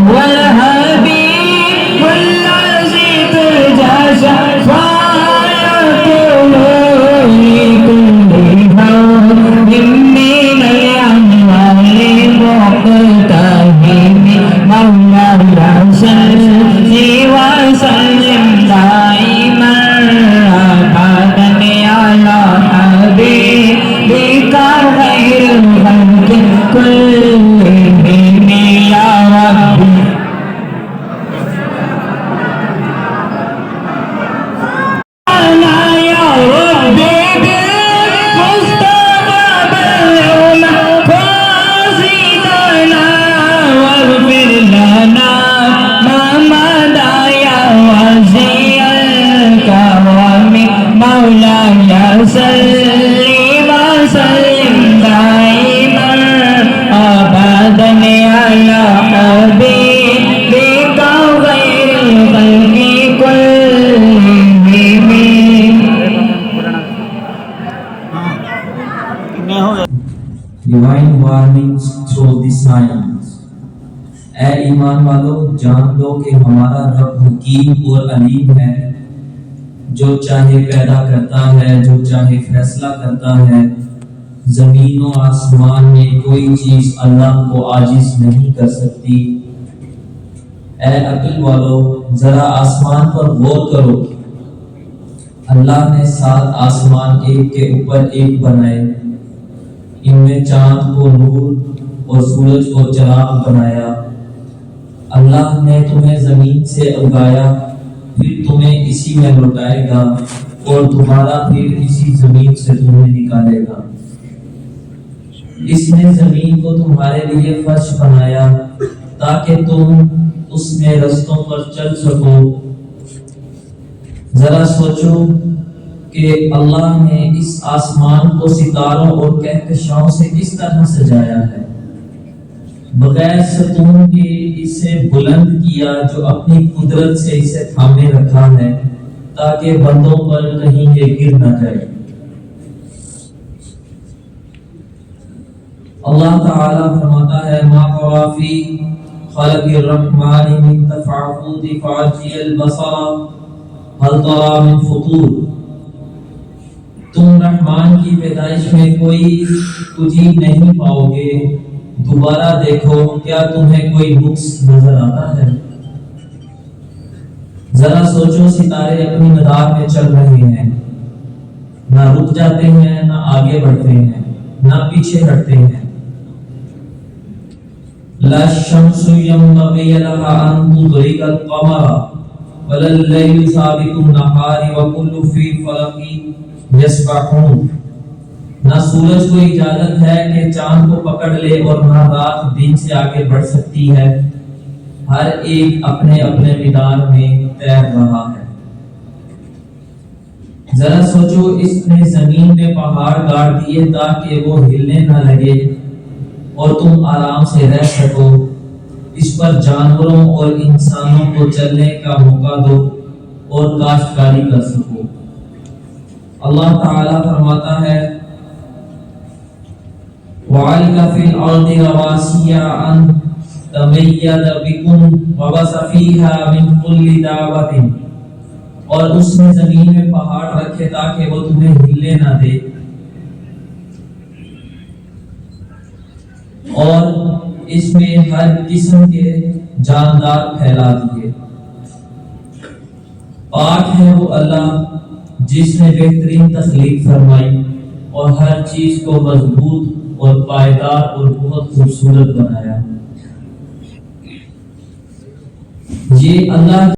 والحبيب الذي ترجى شفاعته لكل هول من الأموال مقتهم مولاي صل وسلم دائما أبدا على حبيبك خير الخلق كلهم يا ربي. مولاي صل وسلم دائما أبدا على حبيبك خير الخلق كلهم. Divine warnings through the signs. اے ایمان والو جان لو کہ ہمارا رب حکیم اور علیم ہے، جو چاہے پیدا کرتا ہے، جو چاہے فیصلہ کرتا ہے۔ زمین و آسمان میں کوئی چیز اللہ کو عاجز نہیں کر سکتی۔ اے عقل والو ذرا آسمان پر غور کرو، اللہ نے 7 آسمان ایک کے اوپر ایک بنائے، ان میں چاند کو نور اور سورج کو چراغ بنایا۔ اللہ نے تمہیں زمین سے اگایا، پھر تمہیں اسی میں لوٹائے گا اور تمہارا پھر اسی زمین سے تمہیں نکالے گا۔ اس نے زمین کو تمہارے لیے فرش بنایا تاکہ تم اس میں رستوں پر چل سکو۔ ذرا سوچو کہ اللہ نے اس آسمان کو ستاروں اور کہکشاؤں سے کس طرح سجایا ہے، بغیر ستون کے اسے بلند کیا، جو اپنی قدرت سے اسے تھامے رکھا ہے تاکہ بندوں پر کہیں یہ گر نہ جائے۔ اللہ تعالیٰ فرماتا ہے ما طغى في خلق الرحمن من تفعفوت فارجی البصر هل ترى من فطور۔ تم رحمان کی پیدائش میں کوئی عجیب نہیں پاؤ گے، دوبارہ دیکھو کیا تمہیں کوئی نقص نظر آتا ہے؟ ذرا سوچو ستارے اپنی مدار میں چل رہے ہیں، نہ رک جاتے ہیں، نہ آگے بڑھتے ہیں، نہ پیچھے ہٹتے ہیں۔ لا الشمس ينبغي لها أن تدرك القمر ولا الليل سابق النهار وكل في فلك يسبحون۔ نہ سورج کو اجازت ہے کہ چاند کو پکڑ لے اور نہ رات دن سے آگے بڑھ سکتی ہے، ہر ایک اپنے اپنے میدان میں تیر رہا ہے۔ ذرا سوچو اس نے زمین میں پہاڑ گاڑ دیے تاکہ وہ ہلنے نہ لگے اور تم آرام سے رہ سکو، اس پر جانوروں اور انسانوں کو چلنے کا موقع دو اور کاشتکاری کر سکو۔ اللہ تعالیٰ فرماتا ہے وَعَلْقَ فِي الْأَرْضِ رَوَاسِيَ أَن تَمِيَّدَ بِكُمْ وَبَثَ فِيهَا مِن كُلِّ دَابَّةٍ، اور اس نے زمین میں پہاڑ رکھے تاکہ وہ تمہیں ہلنے نہ دے، اور اس میں ہر قسم کے جاندار پھیلا دیے۔ پاک ہے وہ اللہ جس نے بہترین تخلیق فرمائی اور ہر چیز کو مضبوط اور پائیدار اور بہت خوبصورت بنایا۔ یہ اللہ